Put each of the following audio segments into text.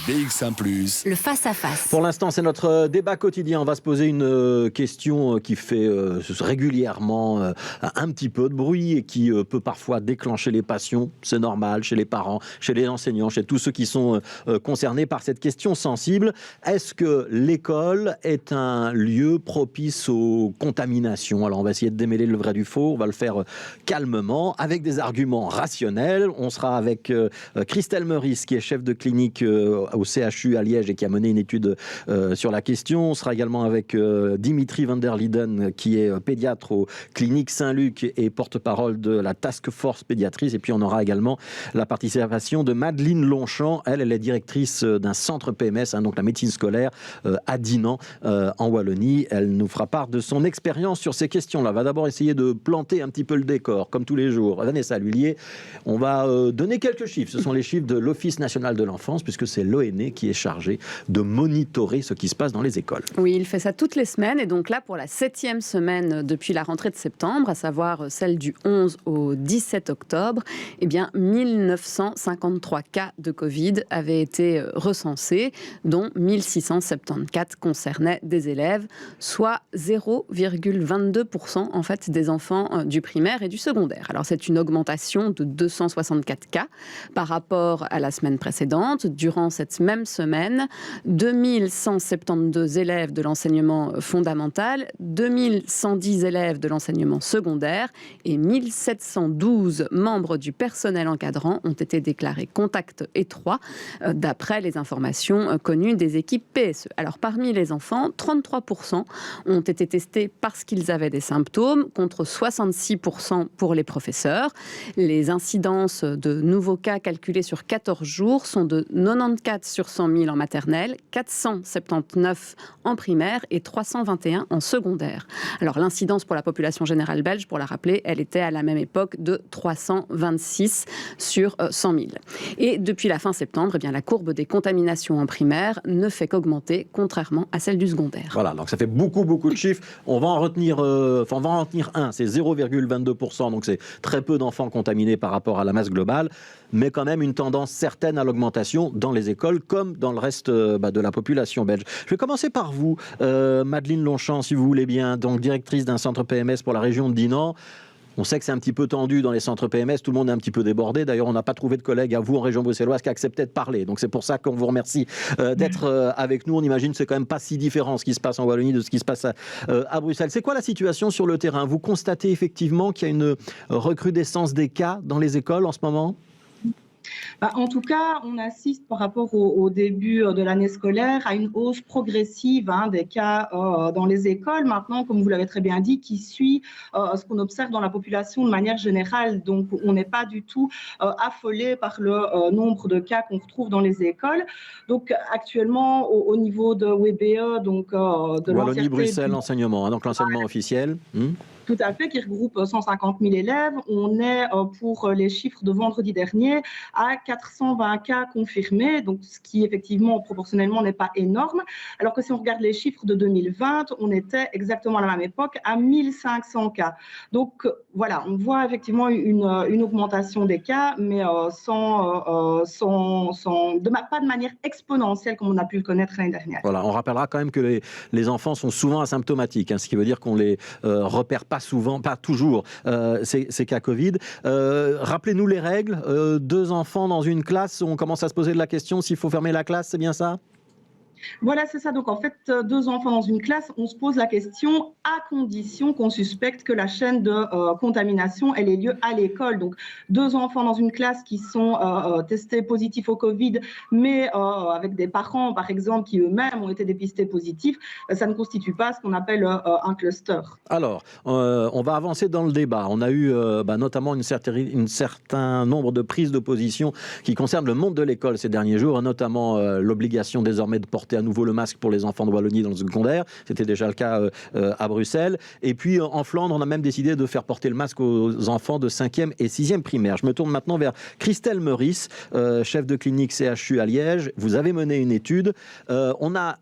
BX1+. Le face-à-face. Pour l'instant, c'est notre débat quotidien. On va se poser une question qui fait régulièrement un petit peu de bruit et qui peut parfois déclencher les passions. C'est normal chez les parents, chez les enseignants, chez tous ceux qui sont concernés par cette question sensible. Est-ce que l'école est un lieu propice aux contaminations? Alors, on va essayer de démêler le vrai du faux. On va le faire calmement, avec des arguments rationnels. On sera avec Christelle Meurice, qui est chef de clinique au CHU à Liège et qui a mené une étude sur la question. On sera également avec Dimitri van der Linden, qui est pédiatre aux cliniques Saint-Luc et porte-parole de la Task Force pédiatrie. Et puis on aura également la participation de Madeleine Longchamp. Elle est directrice d'un centre PMS, donc la médecine scolaire à Dinan, en Wallonie. Elle nous fera part de son expérience sur ces questions-là. On va d'abord essayer de planter un petit peu le décor, comme tous les jours. Vanessa Lhuillier, on va donner quelques chiffres. Ce sont les chiffres de l'Office national de l'enfance, puisque c'est l'ONE qui est chargé de monitorer ce qui se passe dans les écoles. Oui, il fait ça toutes les semaines, et donc là, pour la 7e semaine depuis la rentrée de septembre, à savoir celle du 11 au 17 octobre, eh bien, 1953 cas de Covid avaient été recensés, dont 1674 concernaient des élèves, soit 0,22% en fait des enfants du primaire et du secondaire. Alors, c'est une augmentation de 264 cas par rapport à la semaine précédente. Durant cette même semaine, 2172 élèves de l'enseignement fondamental, 2110 élèves de l'enseignement secondaire et 1712 membres du personnel encadrant ont été déclarés contacts étroits, d'après les informations connues des équipes PSE. Alors, parmi les enfants, 33% ont été testés parce qu'ils avaient des symptômes, contre 66% pour les professeurs. Les incidences de nouveaux cas calculés sur 14 jours sont de 94 sur 100 000 en maternelle, 479 en primaire et 321 en secondaire. Alors, l'incidence pour la population générale belge, pour la rappeler, elle était à la même époque de 326 sur 100 000. Et depuis la fin septembre, eh bien, la courbe des contaminations en primaire ne fait qu'augmenter, contrairement à celle du secondaire. Voilà, donc ça fait beaucoup de chiffres. On va en retenir un, c'est 0,22%, donc c'est très peu d'enfants contaminés par rapport à la masse globale, mais quand même une tendance certaine à l'augmentation dans les écoles comme dans le reste de la population belge. Je vais commencer par vous, Madeleine Longchamp, si vous voulez bien, donc directrice d'un centre PMS pour la région de Dinan. On sait que c'est un petit peu tendu dans les centres PMS, tout le monde est un petit peu débordé. D'ailleurs, on n'a pas trouvé de collègue à vous en région bruxelloise qui acceptait de parler. Donc c'est pour ça qu'on vous remercie d'être avec nous. On imagine que c'est quand même pas si différent ce qui se passe en Wallonie de ce qui se passe à Bruxelles. C'est quoi la situation sur le terrain? Vous constatez effectivement qu'il y a une recrudescence des cas dans les écoles en ce moment? En tout cas, on assiste par rapport au début de l'année scolaire à une hausse progressive des cas dans les écoles. Maintenant, comme vous l'avez très bien dit, qui suit ce qu'on observe dans la population de manière générale. Donc, on n'est pas du tout affolé par le nombre de cas qu'on retrouve dans les écoles. Donc, actuellement, au niveau de WBE, donc de Wallonie-Bruxelles enseignement, donc l'enseignement officiel. Tout à fait, qui regroupe 150 000 élèves. On est, pour les chiffres de vendredi dernier, à 420 cas confirmés, donc ce qui, effectivement, proportionnellement, n'est pas énorme. Alors que si on regarde les chiffres de 2020, on était exactement à la même époque à 1500 cas. Donc, voilà, on voit effectivement une augmentation des cas, mais pas de manière exponentielle comme on a pu le connaître l'année dernière. Voilà, on rappellera quand même que les enfants sont souvent asymptomatiques, ce qui veut dire qu'on les repère pas souvent, pas toujours, ces cas Covid. Rappelez-nous les règles. 2 enfants dans une classe, on commence à se poser de la question s'il faut fermer la classe, c'est bien ça? Voilà, c'est ça. Donc, en fait, 2 enfants dans une classe, on se pose la question à condition qu'on suspecte que la chaîne de contamination, elle ait lieu à l'école. Donc, 2 enfants dans une classe qui sont testés positifs au Covid, mais avec des parents, par exemple, qui eux-mêmes ont été dépistés positifs, ça ne constitue pas ce qu'on appelle un cluster. Alors, on va avancer dans le débat. On a eu notamment un certain nombre de prises de position qui concernent le monde de l'école ces derniers jours, notamment l'obligation désormais de porter à nouveau le masque pour les enfants de Wallonie dans le secondaire. C'était déjà le cas à Bruxelles. Et puis en Flandre, on a même décidé de faire porter le masque aux enfants de 5e et 6e primaire. Je me tourne maintenant vers Christelle Meurice, chef de clinique CHU à Liège. Vous avez mené une étude. On a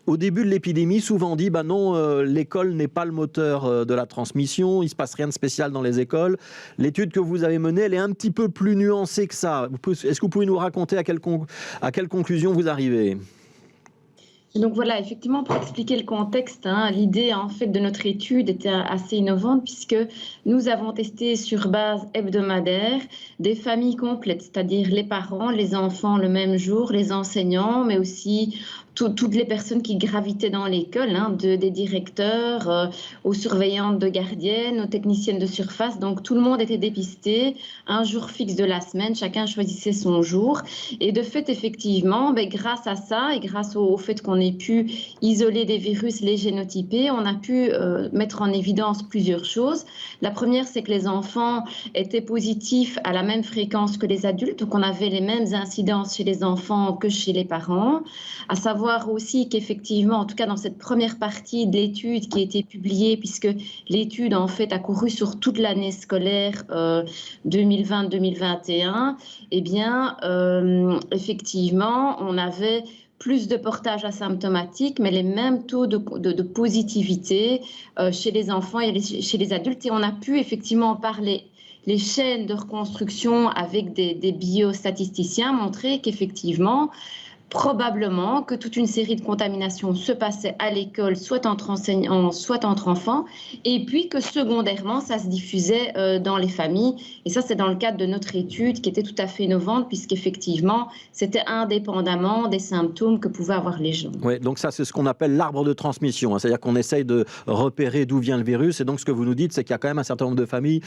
Au début de l'épidémie, souvent on dit bah non, l'école n'est pas le moteur de la transmission, il ne se passe rien de spécial dans les écoles. L'étude que vous avez menée, elle est un petit peu plus nuancée que ça. Est-ce que vous pouvez nous raconter à quelle conclusion vous arrivez ? Donc voilà, effectivement, pour expliquer le contexte, l'idée en fait de notre étude était assez innovante puisque nous avons testé sur base hebdomadaire des familles complètes, c'est-à-dire les parents, les enfants le même jour, les enseignants, mais aussi toutes les personnes qui gravitaient dans l'école, des directeurs aux surveillantes de gardiennes, aux techniciennes de surface. Donc tout le monde était dépisté, un jour fixe de la semaine, chacun choisissait son jour. Et de fait, effectivement, grâce à ça et grâce au fait qu'on ait pu isoler des virus, les génotyper, on a pu mettre en évidence plusieurs choses. La première, c'est que les enfants étaient positifs à la même fréquence que les adultes, donc on avait les mêmes incidences chez les enfants que chez les parents, à savoir aussi qu'effectivement, en tout cas dans cette première partie de l'étude qui a été publiée, puisque l'étude en fait a couru sur toute l'année scolaire 2020-2021, eh bien effectivement on avait plus de portage asymptomatique, mais les mêmes taux de positivité chez les enfants et chez les adultes. Et on a pu effectivement parler les chaînes de reconstruction avec des biostatisticiens montrer qu'effectivement, probablement que toute une série de contaminations se passaient à l'école, soit entre enseignants, soit entre enfants, et puis que secondairement, ça se diffusait dans les familles. Et ça, c'est dans le cadre de notre étude qui était tout à fait innovante, puisqu'effectivement, c'était indépendamment des symptômes que pouvaient avoir les gens. Oui, donc ça, c'est ce qu'on appelle l'arbre de transmission. C'est-à-dire qu'on essaye de repérer d'où vient le virus. Et donc, ce que vous nous dites, c'est qu'il y a quand même un certain nombre de familles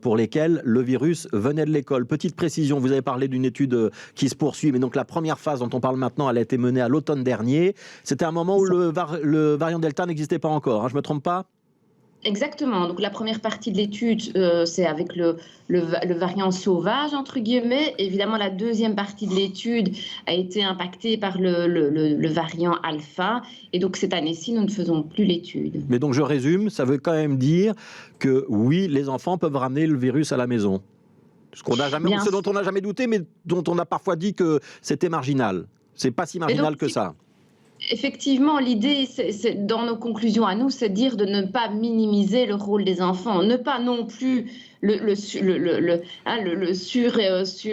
pour lesquelles le virus venait de l'école. Petite précision, vous avez parlé d'une étude qui se poursuit, mais donc la première phase dont on parle maintenant, elle a été menée à l'automne dernier. C'était un moment où le variant Delta n'existait pas encore, je ne me trompe pas ? Exactement. Donc la première partie de l'étude, c'est avec le variant sauvage, entre guillemets. Évidemment, la deuxième partie de l'étude a été impactée par le variant alpha. Et donc cette année-ci, nous ne faisons plus l'étude. Mais donc je résume, ça veut quand même dire que oui, les enfants peuvent ramener le virus à la maison. Ce dont on n'a jamais douté, mais dont on a parfois dit que c'était marginal. C'est pas si marginal que ça. Effectivement, l'idée, dans nos conclusions à nous, c'est de dire de ne pas minimiser le rôle des enfants, ne pas non plus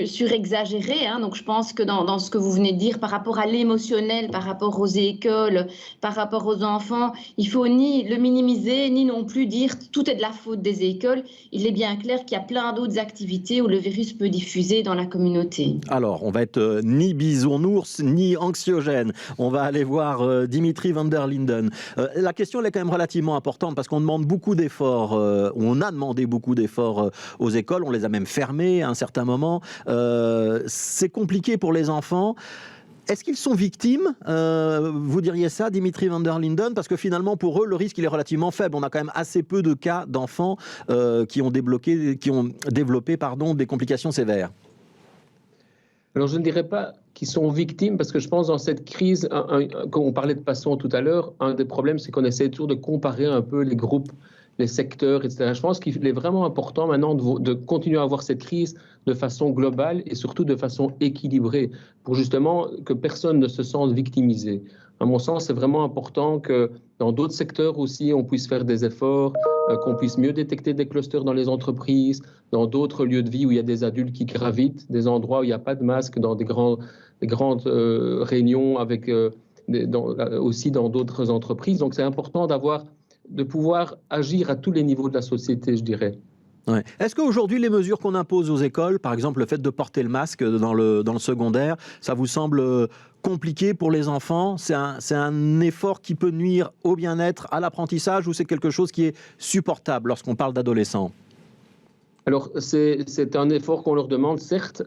surexagérer. Donc je pense que dans ce que vous venez de dire par rapport à l'émotionnel, par rapport aux écoles, par rapport aux enfants, il faut ni le minimiser, ni non plus dire tout est de la faute des écoles. Il est bien clair qu'il y a plein d'autres activités où le virus peut diffuser dans la communauté. Alors, on va être ni bisounours, ni anxiogène. On va aller voir Dimitri van der Linden. La question, elle est quand même relativement importante parce qu'on demande beaucoup d'efforts, on a demandé beaucoup d'efforts aux écoles, on les a même fermées à un certain moment. C'est compliqué pour les enfants. Est-ce qu'ils sont victimes ? Vous diriez ça, Dimitri van der Linden ? Parce que finalement, pour eux, le risque il est relativement faible. On a quand même assez peu de cas d'enfants qui ont développé des complications sévères. Alors, je ne dirais pas qu'ils sont victimes, parce que je pense dans cette crise, quand on parlait de passants tout à l'heure, un des problèmes, c'est qu'on essaie toujours de comparer un peu les groupes, les secteurs, etc. Je pense qu'il est vraiment important maintenant de continuer à voir cette crise de façon globale et surtout de façon équilibrée, pour justement que personne ne se sente victimisé. À mon sens, c'est vraiment important que dans d'autres secteurs aussi, on puisse faire des efforts, qu'on puisse mieux détecter des clusters dans les entreprises, dans d'autres lieux de vie où il y a des adultes qui gravitent, des endroits où il n'y a pas de masque, dans des grandes réunions, aussi dans d'autres entreprises. Donc c'est important de pouvoir agir à tous les niveaux de la société, je dirais. Ouais. Est-ce qu'aujourd'hui, les mesures qu'on impose aux écoles, par exemple le fait de porter le masque dans le secondaire, ça vous semble compliqué pour les enfants ? C'est un effort qui peut nuire au bien-être, à l'apprentissage, ou c'est quelque chose qui est supportable lorsqu'on parle d'adolescents ? Alors, c'est un effort qu'on leur demande, certes.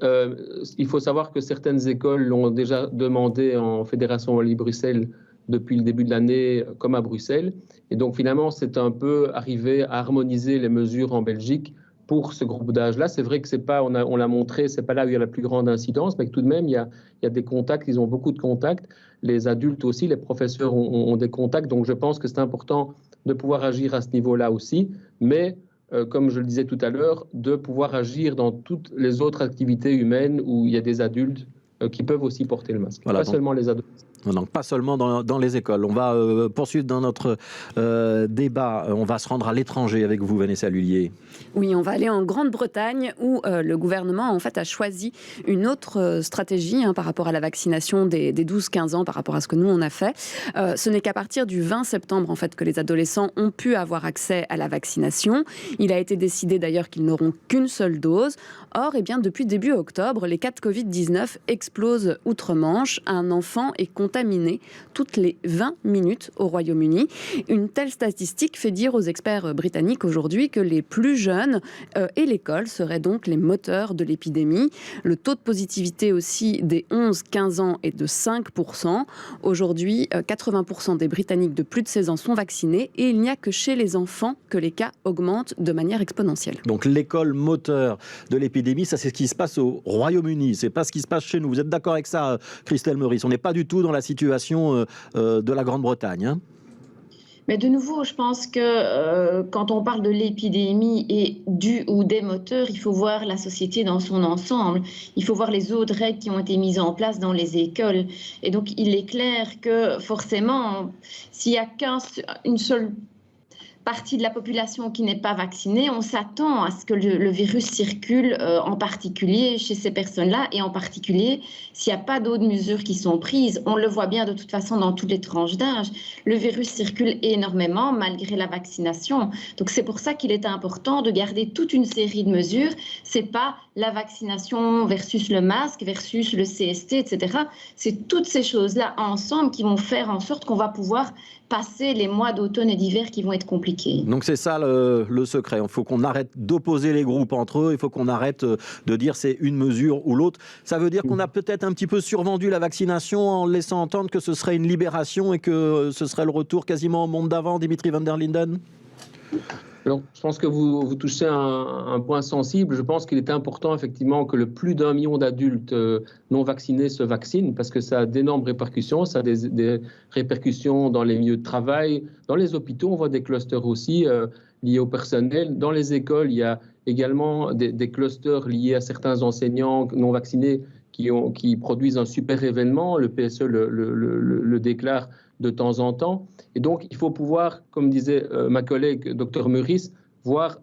Il faut savoir que certaines écoles l'ont déjà demandé en Fédération Wallonie-Bruxelles depuis le début de l'année, comme à Bruxelles. Et donc, finalement, c'est un peu arrivé à harmoniser les mesures en Belgique pour ce groupe d'âge-là. C'est vrai que c'est pas, on l'a montré, c'est pas là où il y a la plus grande incidence, mais que tout de même, il y a des contacts, ils ont beaucoup de contacts. Les adultes aussi, les professeurs ont des contacts. Donc, je pense que c'est important de pouvoir agir à ce niveau-là aussi. Mais, comme je le disais tout à l'heure, de pouvoir agir dans toutes les autres activités humaines où il y a des adultes qui peuvent aussi porter le masque, voilà, pas seulement les adolescents. Donc pas seulement dans les écoles. On va poursuivre dans notre débat. On va se rendre à l'étranger avec vous, Vanessa Lullier. Oui, on va aller en Grande-Bretagne où le gouvernement en fait a choisi une autre stratégie par rapport à la vaccination des 12-15 ans par rapport à ce que nous on a fait. Ce n'est qu'à partir du 20 septembre en fait que les adolescents ont pu avoir accès à la vaccination. Il a été décidé d'ailleurs qu'ils n'auront qu'une seule dose. Or, depuis début octobre, les cas de Covid-19 explosent outre-Manche. Un enfant est contaminé toutes les 20 minutes au Royaume-Uni. Une telle statistique fait dire aux experts britanniques aujourd'hui que les plus jeunes et l'école seraient donc les moteurs de l'épidémie. Le taux de positivité aussi des 11-15 ans est de 5%. Aujourd'hui, 80% des Britanniques de plus de 16 ans sont vaccinés et il n'y a que chez les enfants que les cas augmentent de manière exponentielle. Donc l'école moteur de l'épidémie, ça c'est ce qui se passe au Royaume-Uni, c'est pas ce qui se passe chez nous. Vous êtes d'accord avec ça, Christelle Meurice? On n'est pas du tout dans la situation de la Grande-Bretagne, hein? Mais de nouveau, je pense que quand on parle de l'épidémie et du ou des moteurs, il faut voir la société dans son ensemble. Il faut voir les autres règles qui ont été mises en place dans les écoles. Et donc, il est clair que forcément, s'il n'y a qu'une seule partie de la population qui n'est pas vaccinée, on s'attend à ce que le virus circule en particulier chez ces personnes-là et en particulier s'il n'y a pas d'autres mesures qui sont prises. On le voit bien de toute façon dans toutes les tranches d'âge. Le virus circule énormément malgré la vaccination. Donc c'est pour ça qu'il est important de garder toute une série de mesures. C'est pas la vaccination versus le masque versus le CST, etc. C'est toutes ces choses-là ensemble qui vont faire en sorte qu'on va pouvoir passer les mois d'automne et d'hiver qui vont être compliqués. Donc c'est ça le secret. Il faut qu'on arrête d'opposer les groupes entre eux. Il faut qu'on arrête de dire c'est une mesure ou l'autre. Ça veut dire qu'on a peut-être un petit peu survendu la vaccination en laissant entendre que ce serait une libération et que ce serait le retour quasiment au monde d'avant, Dimitri van der Linden? Alors, je pense que vous touchez un point sensible. Je pense qu'il est important effectivement que le plus d'1 million d'adultes non vaccinés se vaccinent parce que ça a d'énormes répercussions. Ça a des répercussions dans les milieux de travail, dans les hôpitaux. On voit des clusters aussi liés au personnel. Dans les écoles, il y a également des clusters liés à certains enseignants non vaccinés qui produisent un super événement. Le PSE le déclare de temps en temps. Et donc, il faut pouvoir, comme disait ma collègue Dr Meurice, voir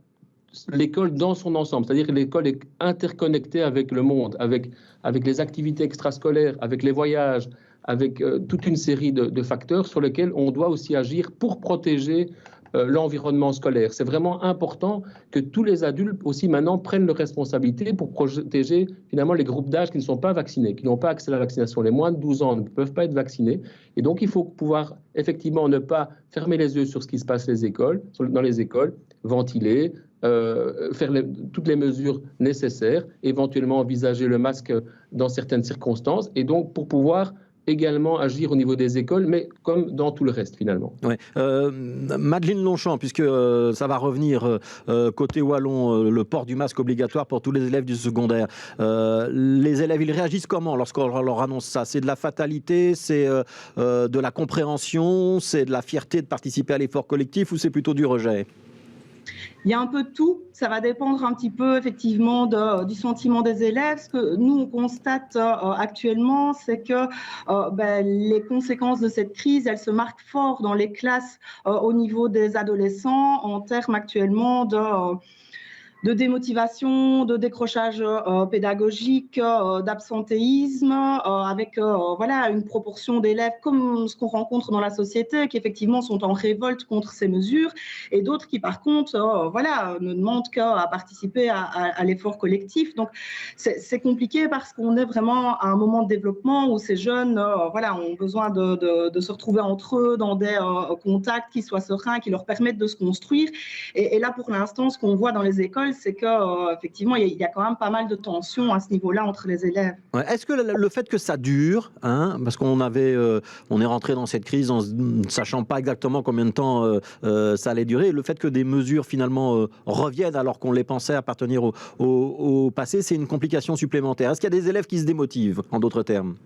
l'école dans son ensemble. C'est-à-dire que l'école est interconnectée avec le monde, avec les activités extrascolaires, avec les voyages, avec toute une série de facteurs sur lesquels on doit aussi agir pour protéger l'environnement scolaire. C'est vraiment important que tous les adultes aussi maintenant prennent leurs responsabilités pour protéger finalement les groupes d'âge qui ne sont pas vaccinés, qui n'ont pas accès à la vaccination. Les moins de 12 ans ne peuvent pas être vaccinés. Et donc, il faut pouvoir effectivement ne pas fermer les yeux sur ce qui se passe dans les écoles, ventiler, faire toutes les mesures nécessaires, éventuellement envisager le masque dans certaines circonstances. Et donc, pour pouvoir également agir au niveau des écoles, mais comme dans tout le reste finalement. Ouais. Madeleine Longchamp, puisque ça va revenir côté wallon, le port du masque obligatoire pour tous les élèves du secondaire. Les élèves, ils réagissent comment lorsqu'on leur annonce ça? C'est de la fatalité, c'est de la compréhension, c'est de la fierté de participer à l'effort collectif ou c'est plutôt du rejet? Il y a un peu de tout. Ça va dépendre un petit peu effectivement du sentiment des élèves. Ce que nous, on constate actuellement, c'est que les conséquences de cette crise, elles se marquent fort dans les classes au niveau des adolescents en termes actuellement de démotivation, de décrochage pédagogique, d'absentéisme, avec une proportion d'élèves comme ce qu'on rencontre dans la société, qui effectivement sont en révolte contre ces mesures, et d'autres qui par contre ne demandent qu'à participer à l'effort collectif. Donc c'est compliqué parce qu'on est vraiment à un moment de développement où ces jeunes ont besoin de se retrouver entre eux dans des contacts qui soient sereins, qui leur permettent de se construire. Et là, pour l'instant, ce qu'on voit dans les écoles, c'est qu'effectivement, il y a quand même pas mal de tensions à ce niveau-là entre les élèves. Ouais. Est-ce que le fait que ça dure, parce qu'on est rentré dans cette crise en ne sachant pas exactement combien de temps ça allait durer, le fait que des mesures finalement reviennent alors qu'on les pensait appartenir au passé, c'est une complication supplémentaire. Est-ce qu'il y a des élèves qui se démotivent, en d'autres termes?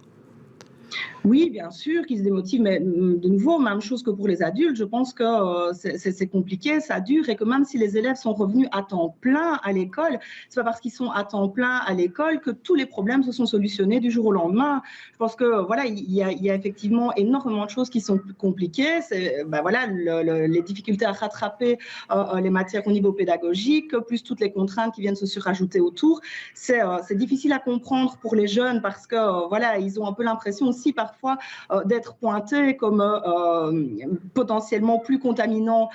Oui, bien sûr, qu'ils se démotivent, mais de nouveau, même chose que pour les adultes, je pense que c'est compliqué, ça dure, et que même si les élèves sont revenus à temps plein à l'école, c'est pas parce qu'ils sont à temps plein à l'école que tous les problèmes se sont solutionnés du jour au lendemain. Je pense que voilà, il y a effectivement énormément de choses qui sont compliquées. C'est voilà, les difficultés à rattraper les matières au niveau pédagogique, plus toutes les contraintes qui viennent se surajouter autour. C'est difficile à comprendre pour les jeunes parce que voilà, ils ont un peu l'impression aussi parfois d'être pointés comme potentiellement plus contaminants,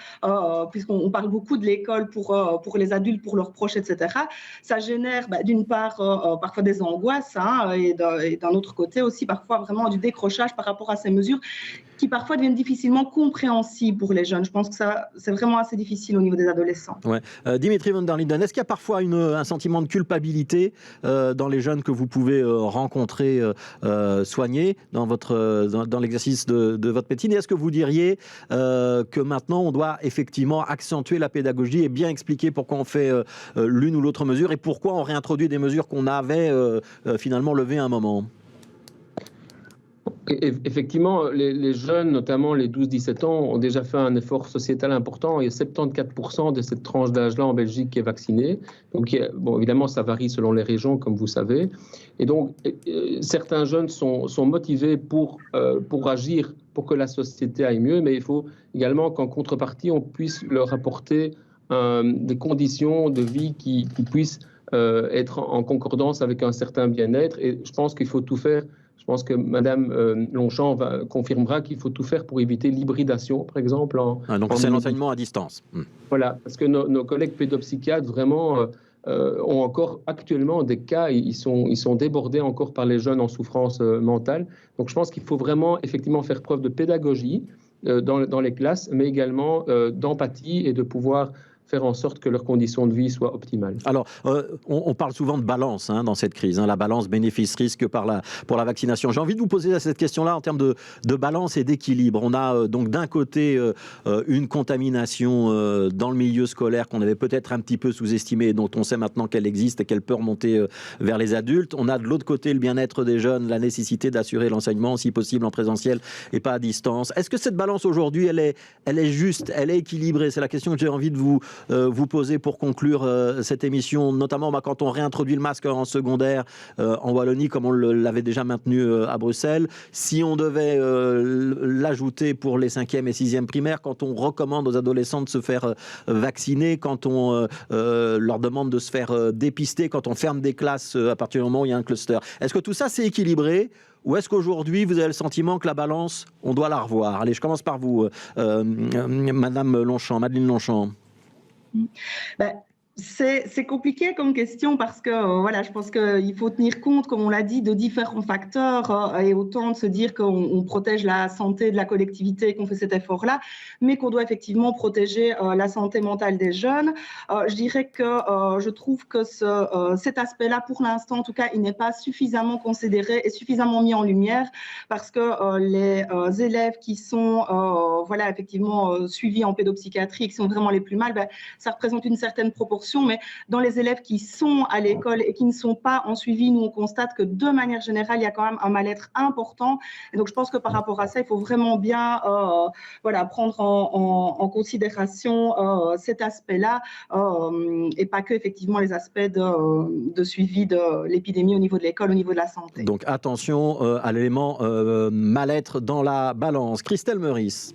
puisqu'on parle beaucoup de l'école pour les adultes, pour leurs proches, etc. Ça génère d'une part parfois des angoisses, hein, et d'un autre côté aussi parfois vraiment du décrochage par rapport à ces mesures qui parfois deviennent difficilement compréhensibles pour les jeunes. Je pense que ça, c'est vraiment assez difficile au niveau des adolescents. Ouais. Dimitri van der Linden, est-ce qu'il y a parfois un sentiment de culpabilité dans les jeunes que vous pouvez rencontrer, soigner dans l'exercice de votre métier? Est-ce que vous diriez que maintenant on doit effectivement accentuer la pédagogie et bien expliquer pourquoi on fait l'une ou l'autre mesure et pourquoi on réintroduit des mesures qu'on avait finalement levées à un moment? Effectivement, les jeunes, notamment les 12-17 ans, ont déjà fait un effort sociétal important. Il y a 74% de cette tranche d'âge-là en Belgique qui est vaccinée. Donc, bon, évidemment, ça varie selon les régions, comme vous savez. Et donc, certains jeunes sont motivés pour agir, pour que la société aille mieux. Mais il faut également qu'en contrepartie, on puisse leur apporter des conditions de vie qui puissent être en concordance avec un certain bien-être. Et je pense qu'il faut tout faire. Je pense que Mme Longchamp confirmera qu'il faut tout faire pour éviter l'hybridation, par exemple. Donc c'est l'enseignement à distance. Voilà, parce que nos collègues pédopsychiatres vraiment ont encore actuellement des cas, ils sont débordés encore par les jeunes en souffrance mentale. Donc je pense qu'il faut vraiment effectivement faire preuve de pédagogie dans les classes, mais également d'empathie et de pouvoir faire en sorte que leurs conditions de vie soient optimales. Alors, on parle souvent de balance dans cette crise, la balance bénéfice-risque pour la vaccination. J'ai envie de vous poser cette question-là en termes de balance et d'équilibre. On a donc d'un côté une contamination dans le milieu scolaire qu'on avait peut-être un petit peu sous-estimée et dont on sait maintenant qu'elle existe et qu'elle peut remonter vers les adultes. On a de l'autre côté le bien-être des jeunes, la nécessité d'assurer l'enseignement, si possible en présentiel et pas à distance. Est-ce que cette balance aujourd'hui, elle est juste, elle est équilibrée? C'est la question que j'ai envie de vous poser pour conclure cette émission, notamment quand on réintroduit le masque en secondaire en Wallonie, comme on l'avait déjà maintenu à Bruxelles. Si on devait l'ajouter pour les 5e et 6e primaires, quand on recommande aux adolescents de se faire vacciner, quand on leur demande de se faire dépister, quand on ferme des classes à partir du moment où il y a un cluster. Est-ce que tout ça, c'est équilibré? Ou est-ce qu'aujourd'hui, vous avez le sentiment que la balance, on doit la revoir? Allez, je commence par vous, Madame Longchamp, Madeleine Longchamp. C'est compliqué comme question parce que voilà, je pense qu'il faut tenir compte, comme on l'a dit, de différents facteurs et autant de se dire qu'on protège la santé de la collectivité, qu'on fait cet effort-là, mais qu'on doit effectivement protéger la santé mentale des jeunes. Je dirais que je trouve que cet aspect-là, pour l'instant en tout cas, il n'est pas suffisamment considéré et suffisamment mis en lumière parce que les élèves qui sont voilà, effectivement suivis en pédopsychiatrie, qui sont vraiment les plus mal, ça représente une certaine proportion. Mais dans les élèves qui sont à l'école et qui ne sont pas en suivi, nous on constate que de manière générale, il y a quand même un mal-être important. Et donc je pense que par rapport à ça, il faut vraiment bien voilà, prendre en considération cet aspect-là et pas que effectivement les aspects de suivi de l'épidémie au niveau de l'école, au niveau de la santé. Donc attention à l'élément mal-être dans la balance. Christelle Meurice.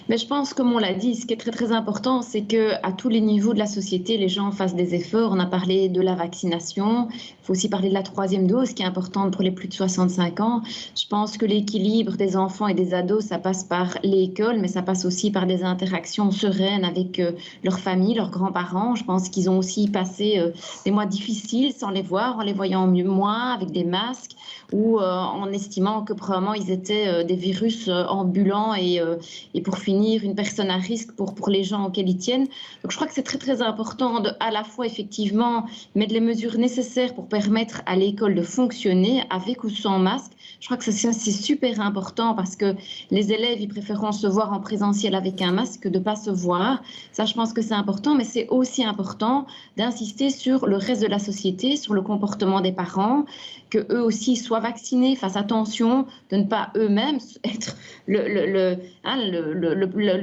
Mais je pense, comme on l'a dit, ce qui est très très important, c'est qu'à tous les niveaux de la société, les gens fassent des efforts. On a parlé de la vaccination, il faut aussi parler de la 3e dose, qui est importante pour les plus de 65 ans. Je pense que l'équilibre des enfants et des ados, ça passe par l'école, mais ça passe aussi par des interactions sereines avec leur famille, leurs grands-parents. Je pense qu'ils ont aussi passé des mois difficiles sans les voir, en les voyant moins, avec des masques, ou en estimant que probablement ils étaient des virus ambulants et pour finir une personne à risque pour les gens auxquels ils tiennent. Donc je crois que c'est très très important de à la fois effectivement mettre les mesures nécessaires pour permettre à l'école de fonctionner avec ou sans masque. Je crois que c'est super important parce que les élèves ils préféreront se voir en présentiel avec un masque que de ne pas se voir. Ça je pense que c'est important, mais c'est aussi important d'insister sur le reste de la société, sur le comportement des parents, que eux aussi soient vaccinés, fassent attention de ne pas eux-mêmes être le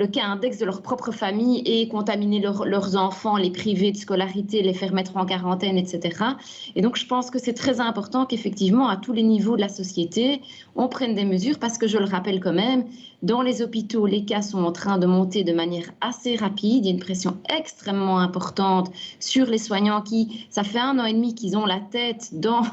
cas index de leur propre famille et contaminer leurs enfants, les priver de scolarité, les faire mettre en quarantaine, etc. Et donc, je pense que c'est très important qu'effectivement, à tous les niveaux de la société, on prenne des mesures parce que je le rappelle quand même, dans les hôpitaux, les cas sont en train de monter de manière assez rapide. Il y a une pression extrêmement importante sur les soignants qui, ça fait 1 an et demi qu'ils ont la tête dans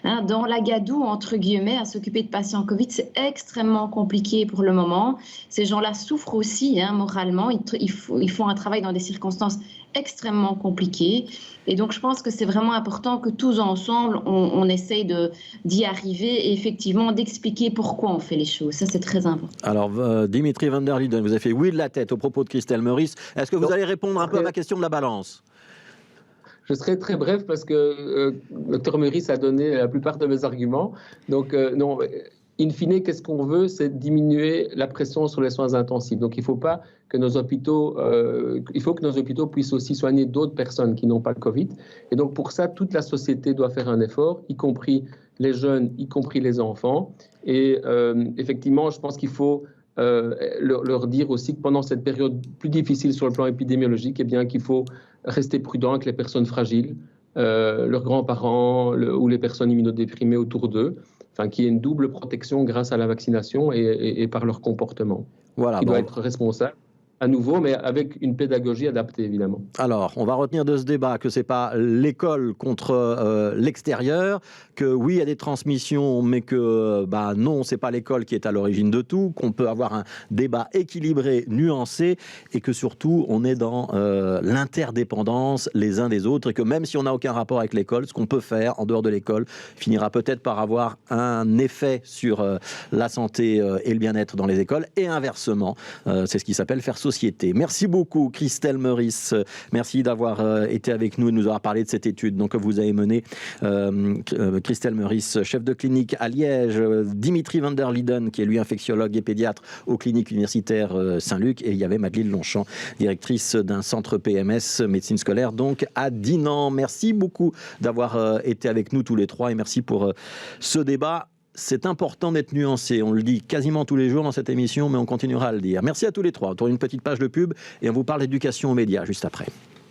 la gadoue, entre guillemets, à s'occuper de patients Covid. C'est extrêmement compliqué pour le moment. Ces gens-là souffrent aussi moralement. Ils font un travail dans des circonstances extrêmement compliquées. Et donc, je pense que c'est vraiment important que tous ensemble, on essaye d'y arriver et effectivement d'expliquer pourquoi on fait les choses. Ça, c'est très important. Alors, Dimitri van der Linden, vous avez fait oui de la tête au propos de Christelle Meurice. Est-ce que vous allez répondre un peu à ma question de la balance ? Je serai très bref parce que Dr Meurice a donné la plupart de mes arguments. Donc, non, in fine, qu'est-ce qu'on veut? C'est diminuer la pression sur les soins intensifs. Donc, il faut que nos hôpitaux puissent aussi soigner d'autres personnes qui n'ont pas le Covid. Et donc, pour ça, toute la société doit faire un effort, y compris les jeunes, y compris les enfants. Et effectivement, je pense qu'il faut leur dire aussi que pendant cette période plus difficile sur le plan épidémiologique, eh bien, qu'il faut rester prudent avec les personnes fragiles, leurs grands-parents ou les personnes immunodéprimées autour d'eux, enfin, qu'il y ait une double protection grâce à la vaccination et par leur comportement. Voilà, qui doit être responsable. À nouveau, mais avec une pédagogie adaptée, évidemment. Alors, on va retenir de ce débat que ce n'est pas l'école contre l'extérieur, que oui, il y a des transmissions, mais que non, ce n'est pas l'école qui est à l'origine de tout, qu'on peut avoir un débat équilibré, nuancé, et que surtout, on est dans l'interdépendance les uns des autres, et que même si on n'a aucun rapport avec l'école, ce qu'on peut faire en dehors de l'école finira peut-être par avoir un effet sur la santé et le bien-être dans les écoles, et inversement. C'est ce qui s'appelle faire société. Merci beaucoup Christelle Meurice, merci d'avoir été avec nous et de nous avoir parlé de cette étude que vous avez menée. Christelle Meurice, chef de clinique à Liège, Dimitri van der Linden qui est lui infectiologue et pédiatre aux cliniques universitaires Saint-Luc, et il y avait Madeleine Longchamp, directrice d'un centre PMS médecine scolaire donc à Dinan. Merci beaucoup d'avoir été avec nous tous les trois et merci pour ce débat. C'est important d'être nuancé, on le dit quasiment tous les jours dans cette émission, mais on continuera à le dire. Merci à tous les trois. On tourne une petite page de pub et on vous parle d'éducation aux médias juste après.